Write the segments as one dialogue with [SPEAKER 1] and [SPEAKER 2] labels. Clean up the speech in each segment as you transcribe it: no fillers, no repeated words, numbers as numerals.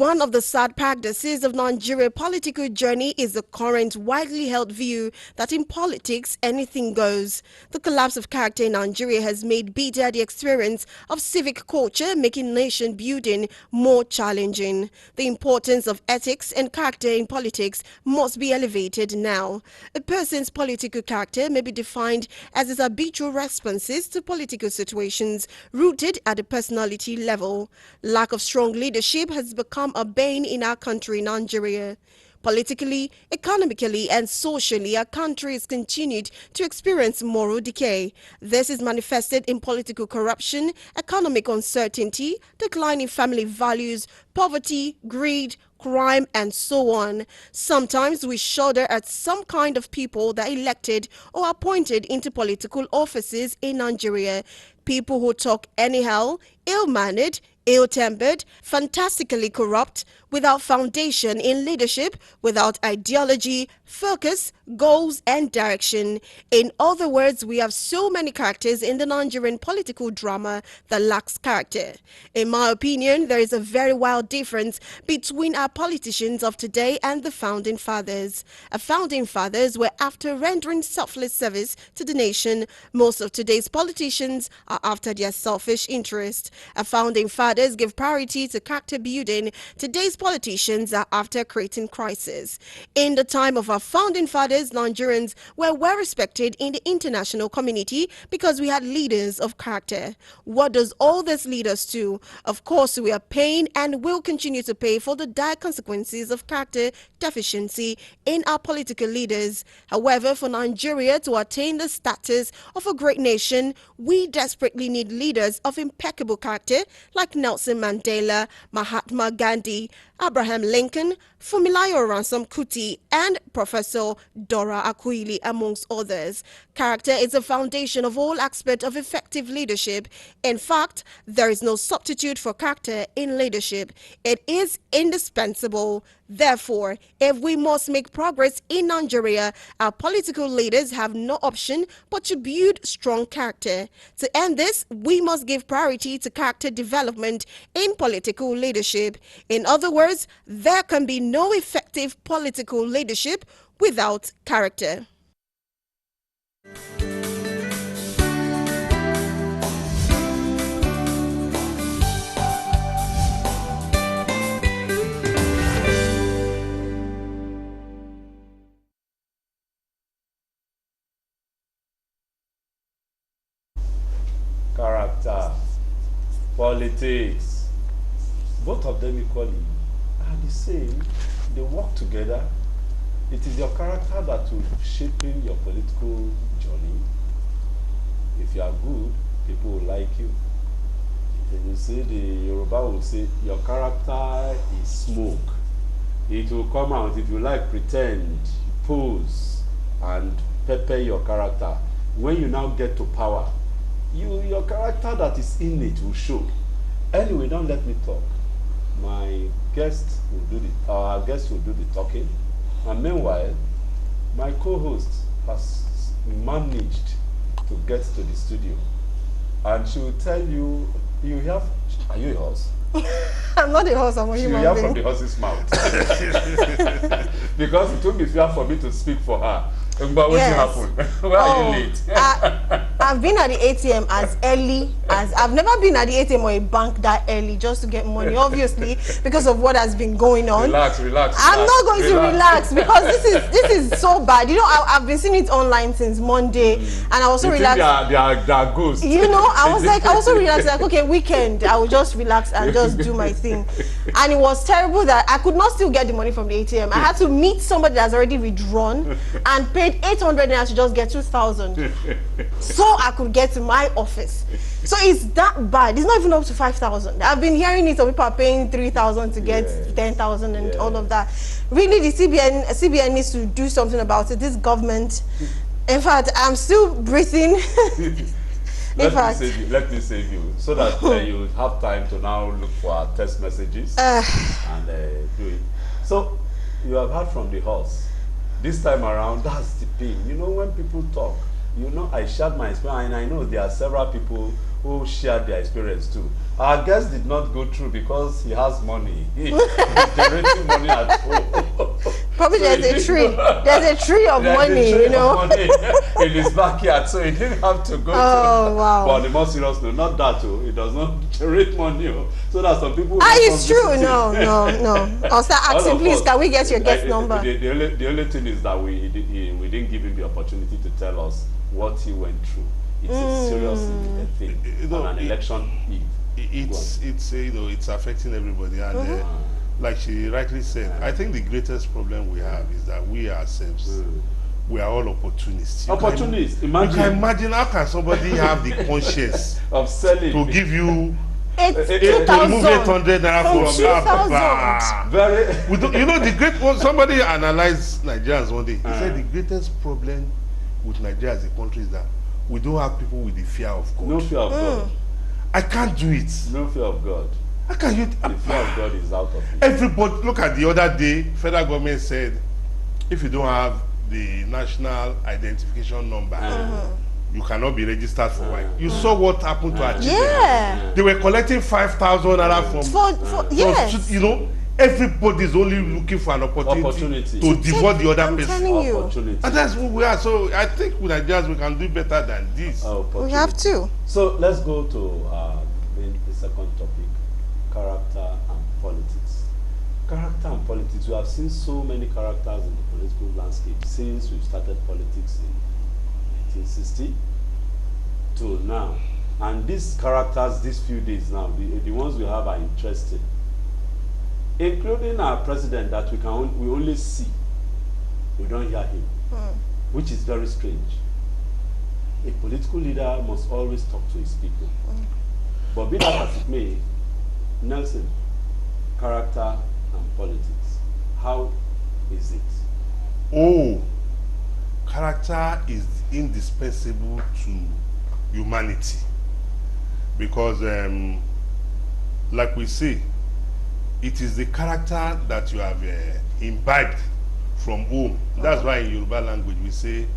[SPEAKER 1] One of the sad practices of Nigeria's political journey is the current widely held view that in politics anything goes. The collapse of character in Nigeria has made bitter the experience of civic culture, making nation building more challenging. The importance of ethics and character in politics must be elevated now. A person's political character may be defined as his habitual responses to political situations rooted at the personality level. Lack of strong leadership has become a bane in our country, Nigeria. Politically, economically, and socially, our country has continued to experience moral decay. This is manifested in political corruption, economic uncertainty, declining family values, poverty, greed, crime, and so on. Sometimes we shudder at some kind of people that are elected or appointed into political offices in Nigeria. People who talk anyhow, ill-mannered, ill-tempered, fantastically corrupt, without foundation in leadership, without ideology, focus, goals, and direction. In other words, we have so many characters in the Nigerian political drama that lacks character. In my opinion, there is a very wild difference between our politicians of today and the founding fathers. Our founding fathers were after rendering selfless service to the nation. Most of today's politicians are after their selfish interest. Our founding fathers give priority to character building. Today's politicians are after creating crisis. In the time of our founding fathers, Nigerians were well respected in the international community because we had leaders of character. What does all this lead us to? Of course, we are paying and will continue to pay for the dire consequences of character deficiency in our political leaders. However, for Nigeria to attain the status of a great nation, we desperately need leaders of impeccable character like Nelson Mandela, Mahatma Gandhi, Abraham Lincoln, Fumilayo Ransom Kuti, and Professor Dora Akuili, amongst others. Character is the foundation of all aspects of effective leadership. In fact, there is no substitute for character in leadership. It is indispensable. Therefore, if we must make progress in Nigeria, our political leaders have no option but to build strong character. To end this, we must give priority to character development in political leadership. In other words, there can be no effective political leadership without character.
[SPEAKER 2] Character, politics, both of them equally are the same. They work together. It is your character that will shape in your political journey. If you are good, people will like you. Then you say, the Yoruba will say, your character is smoke. It will come out if you like, pretend, pose, and pepper your character. When you now get to power, your character that is in it will show. Anyway, don't let me talk. My guest will do our guest will do the talking, and meanwhile, my co-host has managed to get to the studio, and she will tell you. Are you a horse?
[SPEAKER 1] I'm not a horse, I'm a
[SPEAKER 2] she
[SPEAKER 1] human
[SPEAKER 2] will hear
[SPEAKER 1] being.
[SPEAKER 2] from the horse's mouth. Because it took me fair for me to speak for her. But what happened? Why are you late?
[SPEAKER 1] I've been at the ATM as early as I've never been at the ATM or a bank that early just to get money, obviously, because of what has been going on.
[SPEAKER 2] Relax.
[SPEAKER 1] I'm not going to relax because this is so bad. You know, I've been seeing it online since Monday, and I also relaxed.
[SPEAKER 2] They are ghosts.
[SPEAKER 1] You know, I also relaxed, like, okay, weekend, I will just relax and just do my thing. And it was terrible that I could not still get the money from the ATM. I had to meet somebody that's already withdrawn and paid 800 naira to just get 2,000 so I could get to my office. So it's that bad. It's not even up to 5,000. I've been hearing it, so people are paying 3,000 to get 10,000 and all of that. Really, the CBN needs to do something about it. This government, in fact, I'm still breathing.
[SPEAKER 2] Let me save you so that you have time to now look for our text messages and do it. So you have heard from the horse. This time around, that's the pain. You know, when people talk, you know, I shared my experience, and I know there are several people who shared their experience too. Our guest did not go through because he has money. He's generating money at home.
[SPEAKER 1] Probably
[SPEAKER 2] So
[SPEAKER 1] there's
[SPEAKER 2] he
[SPEAKER 1] a
[SPEAKER 2] didn't
[SPEAKER 1] tree.
[SPEAKER 2] go-
[SPEAKER 1] There's a tree of
[SPEAKER 2] There's a
[SPEAKER 1] money,
[SPEAKER 2] tree
[SPEAKER 1] you know.
[SPEAKER 2] of money in his backyard, so he didn't have to go
[SPEAKER 1] Oh,
[SPEAKER 2] to.
[SPEAKER 1] wow.
[SPEAKER 2] But on the more serious note, not that too. It does not generate money. So that some people.
[SPEAKER 1] Ah,
[SPEAKER 2] who
[SPEAKER 1] it's
[SPEAKER 2] come
[SPEAKER 1] true.
[SPEAKER 2] visiting-
[SPEAKER 1] No. I'll start
[SPEAKER 2] All
[SPEAKER 1] asking,
[SPEAKER 2] of
[SPEAKER 1] please,
[SPEAKER 2] us,
[SPEAKER 1] can we get your guest
[SPEAKER 2] the,
[SPEAKER 1] number?
[SPEAKER 2] the only thing is that we didn't give him the opportunity to tell us what he went through. It's a serious thing
[SPEAKER 3] You know,
[SPEAKER 2] on an election eve.
[SPEAKER 3] It's affecting everybody, and like she rightly said, I think the greatest problem we have is that we ourselves, we are all opportunists.
[SPEAKER 2] Opportunists,
[SPEAKER 3] You can
[SPEAKER 2] imagine
[SPEAKER 3] imagine how can somebody have the conscience
[SPEAKER 2] of selling.
[SPEAKER 3] to give you
[SPEAKER 1] It's
[SPEAKER 2] to
[SPEAKER 3] to remove
[SPEAKER 1] 2,000.
[SPEAKER 3] 800 naira
[SPEAKER 1] From
[SPEAKER 3] from
[SPEAKER 1] 2,000.
[SPEAKER 2] Very.
[SPEAKER 3] We don't, you know, the great one, somebody analyzed Nigerians one day. He said the greatest problem with Nigeria as a country is that we don't have people with the fear of God.
[SPEAKER 2] No fear of God.
[SPEAKER 3] I can't do it.
[SPEAKER 2] No fear of God.
[SPEAKER 3] How can you?
[SPEAKER 2] The fear of God is out of it.
[SPEAKER 3] Everybody, look at the other day, federal government said, if you don't have the national identification number, you cannot be registered for work. You saw what happened to our children.
[SPEAKER 1] Yeah.
[SPEAKER 3] They were collecting 5,000 naira from,
[SPEAKER 1] Yes.
[SPEAKER 3] you know, everybody's only looking for an opportunity to devote the other
[SPEAKER 1] I'm
[SPEAKER 3] person.
[SPEAKER 1] telling you.
[SPEAKER 2] Opportunity.
[SPEAKER 3] And that's who we are. So I think with Nigerians we can do better than this.
[SPEAKER 1] We have to.
[SPEAKER 2] So let's go to the second topic, character and politics. Character and politics. We have seen so many characters in the political landscape since we started politics in 1960 to now. And these characters, these few days now, the ones we have are interesting. Including our president that we only see, we don't hear him, which is very strange. A political leader must always talk to his people. But be that as it may, Nelson, character and politics, how is it?
[SPEAKER 3] Oh, character is indispensable to humanity because, like we say, it is the character that you have imbibed from home. That's why in Yoruba language we say,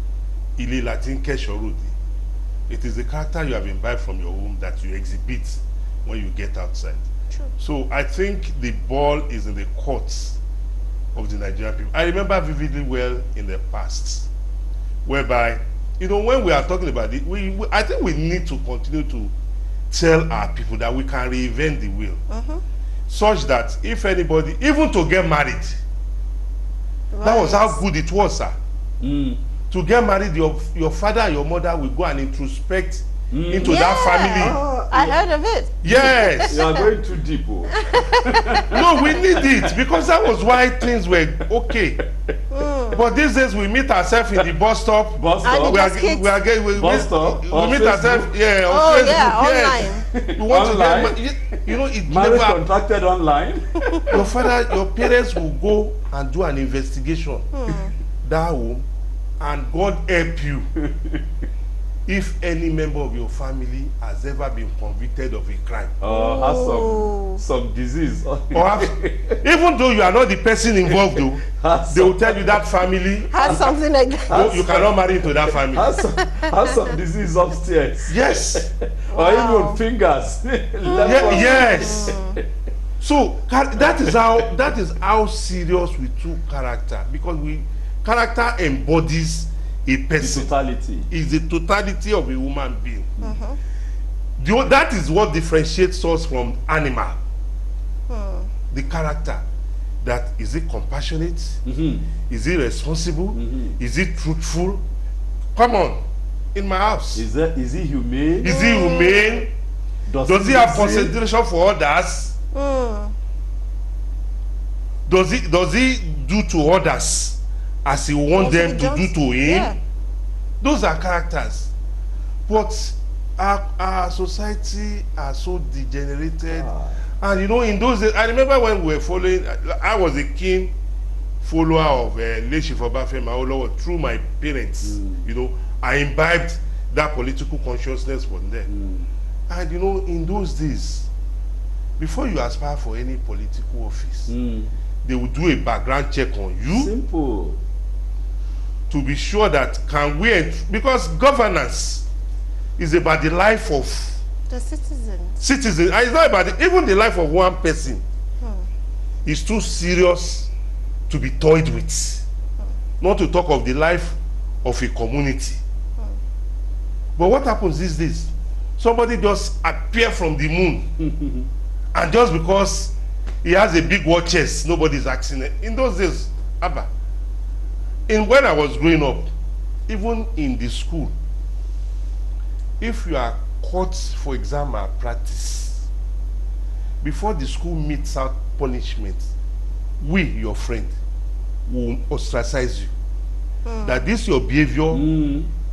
[SPEAKER 3] Ile Latin Keshorudi. It is the character you have imbibed from your home that you exhibit when you get outside.
[SPEAKER 1] True.
[SPEAKER 3] So I think the ball is in the courts of the Nigerian people. I remember vividly well in the past, whereby, you know, when we are talking about it, I think we need to continue to tell our people that we can reinvent the wheel. Such that if anybody, even to get married, that was how good it was, sir. To get married, your father and your mother will go and introspect into that family.
[SPEAKER 1] Oh, I heard of it.
[SPEAKER 3] Yes.
[SPEAKER 2] You are going too deep. Oh.
[SPEAKER 3] No, we need it because that was why things were okay. But these days we meet ourselves in the bus stop.
[SPEAKER 2] Bus stop.
[SPEAKER 1] And
[SPEAKER 3] We
[SPEAKER 1] just kids.
[SPEAKER 3] meet ourselves, yeah, on
[SPEAKER 1] Oh,
[SPEAKER 3] Facebook,
[SPEAKER 1] yeah,
[SPEAKER 3] yes. We want
[SPEAKER 2] Online.
[SPEAKER 3] to get, you know, it
[SPEAKER 2] Marriage
[SPEAKER 3] never.
[SPEAKER 2] contracted online.
[SPEAKER 3] Your father, your parents will go and do an investigation that home, and God help you if any member of your family has ever been convicted of a crime.
[SPEAKER 2] Or has some disease.
[SPEAKER 3] Or even though you are not the person involved, though, they will tell you that family,
[SPEAKER 1] Has something like that.
[SPEAKER 3] no, you cannot marry into that family.
[SPEAKER 2] has some disease upstairs.
[SPEAKER 3] Yes.
[SPEAKER 2] Or even fingers.
[SPEAKER 3] Yes. So that is how serious we took character, because character embodies a person.
[SPEAKER 2] Totality.
[SPEAKER 3] Is the totality of a human being. That is what differentiates us from animal. The character. That is it compassionate? Is it responsible? Is it truthful? Come on, in my house.
[SPEAKER 2] Is he humane?
[SPEAKER 3] Is he humane? Does he have consideration for others? Does he do to others as he wants them to do to him?
[SPEAKER 1] Yeah.
[SPEAKER 3] Those are characters. But our society are so degenerated. And you know, in those days, I remember when we were following, I was a keen follower of late Chief Obafemi Awolowo through my parents. You know, I imbibed that political consciousness from them. And you know, in those days, before you aspire for any political office, they will do a background check on you.
[SPEAKER 2] Simple.
[SPEAKER 3] To be sure that because governance is about the life of
[SPEAKER 1] The citizens.
[SPEAKER 3] Citizens. And it's not about it. Even the life of one person is too serious to be toyed with. Not to talk of the life of a community. But what happens these days? Somebody just appear from the moon and just because he has a big war chest, nobody's asking it. In those days, Abba, when I was growing up, even in the school, if you are caught for exam malpractice, before the school metes out punishment, we, your friend, will ostracize you. That this your behavior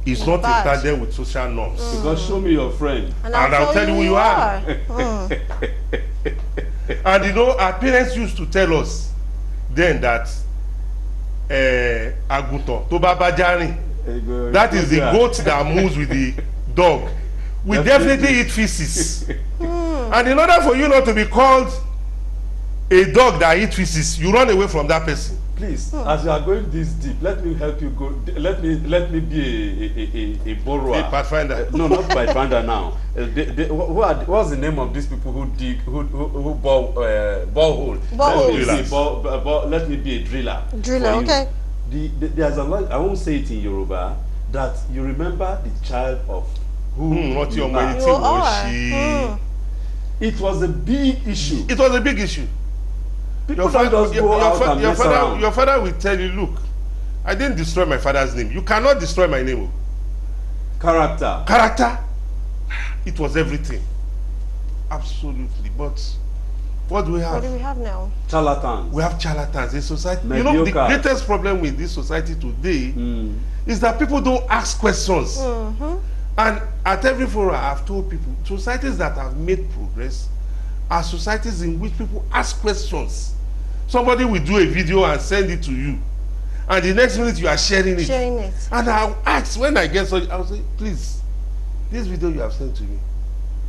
[SPEAKER 3] is not in tandem with social norms.
[SPEAKER 2] Because show me your friend.
[SPEAKER 1] And
[SPEAKER 3] I'll tell you who you are. And you know, our parents used to tell us then that Aguton, Toba Bajari, that is the goat that moves with the dog, will definitely eat feces. And in order for you not to be called a dog that eats feces, you run away from that person.
[SPEAKER 2] Please, as you are going this deep, let me help you go. Let me be a borrower.
[SPEAKER 3] A pathfinder.
[SPEAKER 2] No, not pathfinder now. What's the name of these people who dig, who borehole? Let me be a driller.
[SPEAKER 1] Driller, okay.
[SPEAKER 2] There's a lot. I won't say it in Yoruba. That you remember the child of who
[SPEAKER 3] What your
[SPEAKER 1] are.
[SPEAKER 2] It was a big issue.
[SPEAKER 3] It was a big issue. Your father will tell you, look, I didn't destroy my father's name. You cannot destroy my name.
[SPEAKER 2] Character.
[SPEAKER 3] It was everything. Absolutely. But what do we have?
[SPEAKER 1] What do we have now?
[SPEAKER 2] Charlatans.
[SPEAKER 3] We have charlatans in society.
[SPEAKER 2] Mediocre.
[SPEAKER 3] You know, the greatest problem with this society today is that people don't ask questions. And at every forum, I've told people, societies that have made progress are societies in which people ask questions. Somebody will do a video and send it to you, and the next minute you are sharing it. And I'll ask, when I get such, I'll say, please, this video you have sent to me,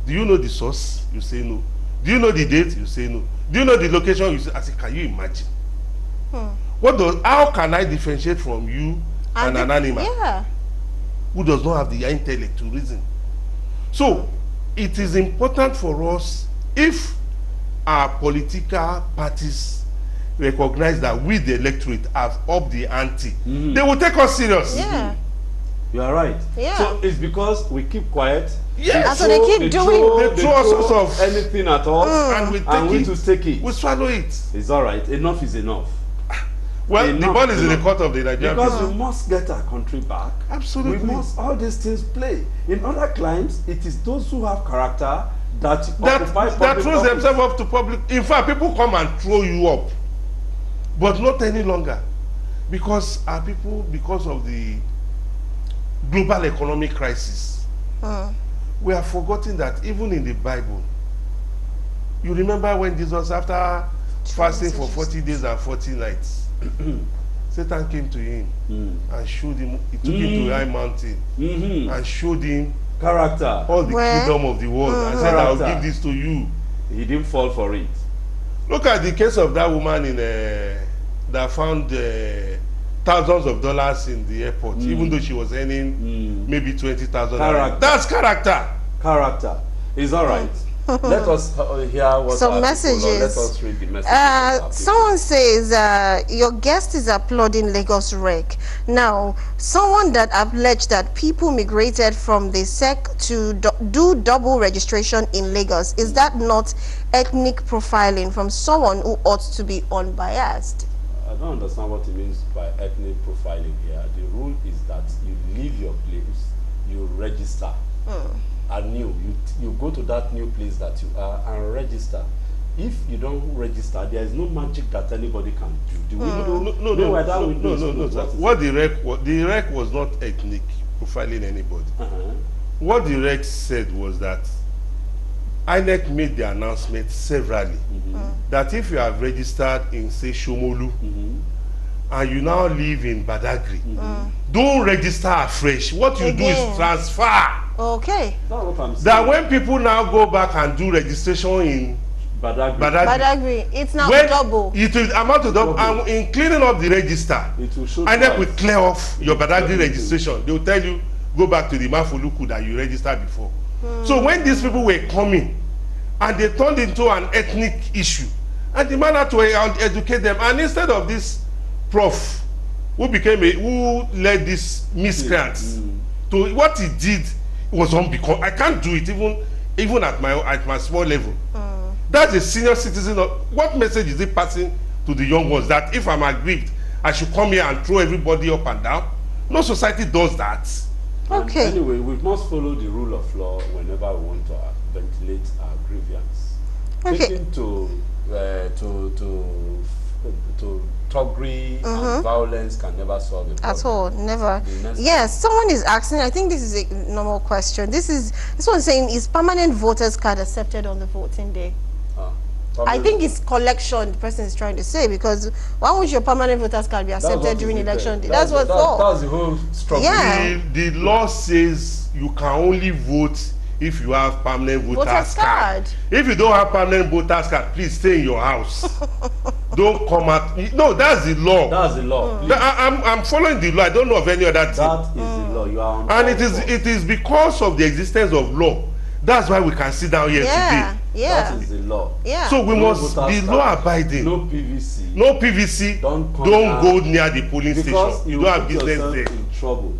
[SPEAKER 3] do you know the source? You say no. Do you know the date? You say no. Do you know the location? You say, I say, can you imagine? How can I differentiate from you and an animal who does not have the intellect to reason? So it is important for us, if our political parties recognize that we, the electorate, have upped the ante, they will take us serious.
[SPEAKER 2] You are right. So it's because we keep quiet.
[SPEAKER 1] That's what they keep doing.
[SPEAKER 3] They throw all sorts of
[SPEAKER 2] anything at all,
[SPEAKER 3] and we take it.
[SPEAKER 2] We
[SPEAKER 3] swallow it.
[SPEAKER 2] It's all right. Enough is enough.
[SPEAKER 3] Well, the ball is in the court of the Nigerian
[SPEAKER 2] because
[SPEAKER 3] people.
[SPEAKER 2] we must get our country back.
[SPEAKER 3] Absolutely.
[SPEAKER 2] We must, all these things play. In other climes, it is those who have character that
[SPEAKER 3] throws themselves up to public. In fact, people come and throw you up, but not any longer, because our people, because of the global economic crisis, we have forgotten that even in the Bible, you remember when Jesus, after fasting for 40 days and 40 nights, Satan came to him and showed him, he took him to a high mountain and showed him
[SPEAKER 2] character,
[SPEAKER 3] all the kingdom of the world, and said, I'll give this to you.
[SPEAKER 2] He didn't fall for it.
[SPEAKER 3] Look at the case of that woman in that found thousands of dollars in the airport, even though she was earning maybe 20,000. That's character.
[SPEAKER 2] Character. It's all right. Let us hear what
[SPEAKER 1] some messages.
[SPEAKER 2] Let us read the messages.
[SPEAKER 1] Someone says your guest is applauding Lagos Rec. Now, someone that alleged that people migrated from the SEC to do double registration in Lagos, is that not ethnic profiling from someone who ought to be unbiased?
[SPEAKER 2] I don't understand what it means by ethnic profiling here. The rule is that you leave your place, you register. Anew, you go to that new place that you are and register. If you don't register, there is no magic that anybody can do.
[SPEAKER 3] No. What the rec was not ethnic profiling anybody. What the rec said was that INEC made the announcement severally that if you have registered in, say, Shomolu, and you now live in Badagry, don't register afresh. What you do is transfer.
[SPEAKER 1] Okay.
[SPEAKER 2] That's what I'm saying.
[SPEAKER 3] That when people now go back and do registration in
[SPEAKER 1] Badagry, it's now double.
[SPEAKER 3] It will amount to double. And in cleaning up the register,
[SPEAKER 2] it will show
[SPEAKER 3] INEC will clear off your Badagry registration. They will tell you, go back to the Mafuluku that you registered before. So when these people were coming, and they turned into an ethnic issue, and the man had to educate them, and instead of this prof who led these miscreants to what he did was unbecoming. I can't do it even at my small level. That's a senior citizen. What message is it passing to the young ones, that if I'm aggrieved, I should come here and throw everybody up and down? No society does that.
[SPEAKER 1] Okay.
[SPEAKER 2] Anyway, we must follow the rule of law whenever we want to ventilate our grievance.
[SPEAKER 1] Okay.
[SPEAKER 2] Taking to thuggery and violence can never solve the problem.
[SPEAKER 1] At all, never. Yes, someone is asking, I think this is a normal question. This one saying, is permanent voters card accepted on the voting day? I think it's collection the person is trying to say, because why would your permanent voters card be accepted during election day? That's what's all.
[SPEAKER 2] That's the whole struggle.
[SPEAKER 1] Yeah.
[SPEAKER 3] The law says you can only vote if you have permanent voters card. If you don't have permanent voters card, please stay in your house. Don't come out. No, that's the law.
[SPEAKER 2] That's the law.
[SPEAKER 3] I'm following the law. I don't know of any other thing.
[SPEAKER 2] That is the law. You are on.
[SPEAKER 3] And it is because of the existence of law. That's why we can sit down here today.
[SPEAKER 1] Yeah.
[SPEAKER 2] That is the law.
[SPEAKER 1] Yeah.
[SPEAKER 3] So we must be law abiding.
[SPEAKER 2] No PVC.
[SPEAKER 3] No PVC. Don't go near the polling station. You don't have business there.
[SPEAKER 2] In trouble.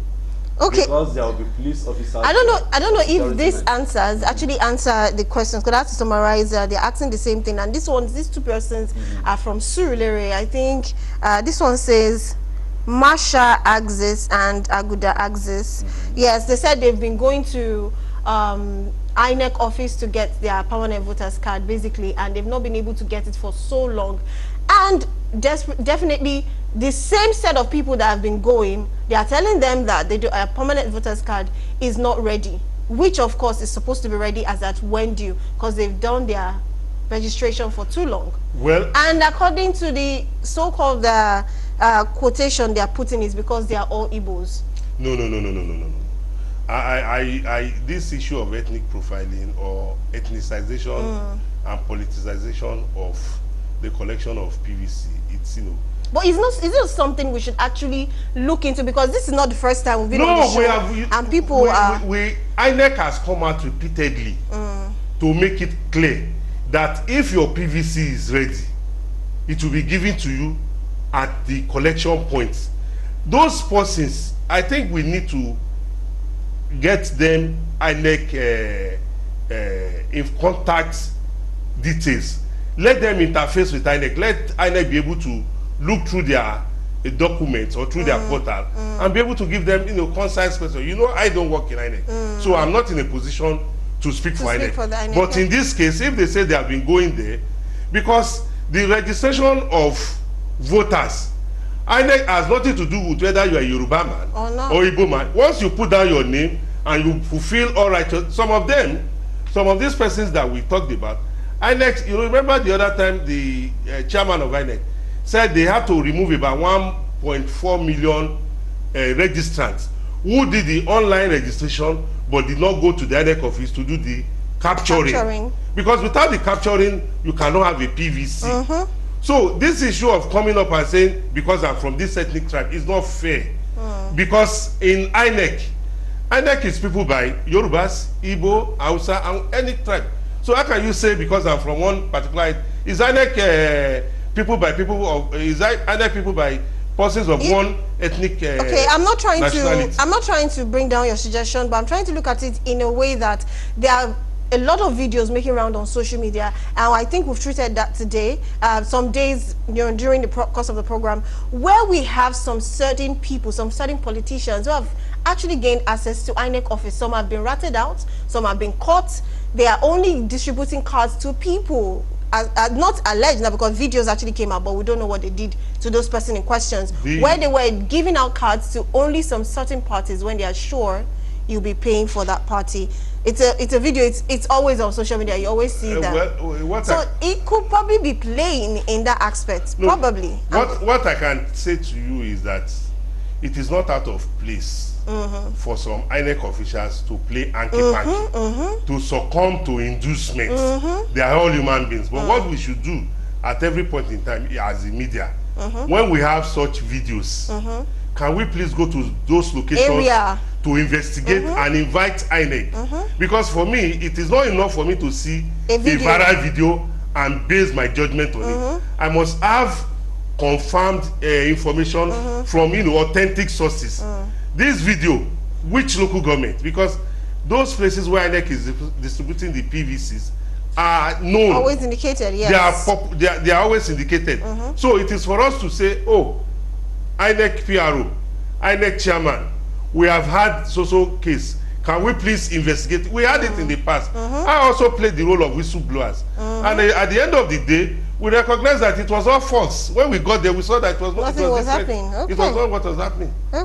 [SPEAKER 1] Okay.
[SPEAKER 2] Because there will be police officers.
[SPEAKER 1] I don't know if this actually answer the questions. Because I have to summarize. They're asking the same thing, and these two persons are from Surulere. I think this one says Marsha Axis and Aguda Axis. Yes, they said they've been going to INEC office to get their permanent voters card, basically, and they've not been able to get it for so long. And definitely the same set of people that have been going, they are telling them that a permanent voters card is not ready, which of course is supposed to be ready as at when due, because they've done their registration for too long. Well, and according to the so-called quotation they are putting, is because they are all Igbos. No. This issue of ethnic profiling or ethnicization and politicization of the collection of PVC, it's, but is it something we should actually look into? Because this is not the first time we've been on the show, and people
[SPEAKER 3] INEC has come out repeatedly to make it clear that if your PVC is ready, it will be given to you at the collection points. Those persons, I think we need to get them INEC in contact details. Let them interface with INEC. Let INEC be able to look through their documents or through their portal and be able to give them, concise questions. I don't work in INEC, so I'm not in a position to speak for INEC. But in this case, if they say they have been going there, because the registration of voters, INEC has nothing to do with whether you are a Yoruba man or Igbo man. Once you put down your name and you fulfill all right, some of these persons that we talked about, INEC, remember the other time the chairman of INEC said they had to remove about 1.4 million registrants who did the online registration but did not go to the INEC office to do the capturing. Because without the capturing, you cannot have a PVC. So this issue of coming up and saying, because I'm from this ethnic tribe, is not fair. Because in INEC is people by Yorubas, Igbo, Hausa, and any tribe. So how can you say because I'm from one particular, is INEC people by people, or is INEC people by persons of one ethnic
[SPEAKER 1] okay, I'm not trying to bring down your suggestion, but I'm trying to look at it in a way that there are a lot of videos making around on social media, and I think we've treated that today, some days during the course of the program, where we have some certain people, some certain politicians who have actually gained access to INEC office. Some have been ratted out, some have been caught. They are only distributing cards to people, not alleged now because videos actually came out, but we don't know what they did to those persons in questions, where they were giving out cards to only some certain parties when they are sure you'll be paying for that party. It's a video. It's always on social media. You always see that. So it could probably be playing in that aspect. No, probably.
[SPEAKER 3] What I can say to you is that it is not out of place for some INEC officials to play anti-panky, to succumb to inducements. They are all human beings. But what we should do at every point in time as the media, when we have such videos, can we please go to those locations
[SPEAKER 1] Area.
[SPEAKER 3] to investigate and invite INEC? Because for me, it is not enough for me to see
[SPEAKER 1] A
[SPEAKER 3] a
[SPEAKER 1] video.
[SPEAKER 3] viral video and base my judgment on it. I must have confirmed information from authentic sources. This video, which local government? Because those places where INEC is distributing the PVCs are known.
[SPEAKER 1] Always indicated, yes.
[SPEAKER 3] They are always indicated. So it is for us to say, oh, INEC PRO, INEC chairman, we have had so case. Can we please investigate? We had it in the past. I also played the role of whistleblowers. And at the end of the day, we recognize that it was all false. When we got there, we saw that it was not.
[SPEAKER 1] Nothing was happening. Okay.
[SPEAKER 3] It was not what was happening.
[SPEAKER 1] Okay.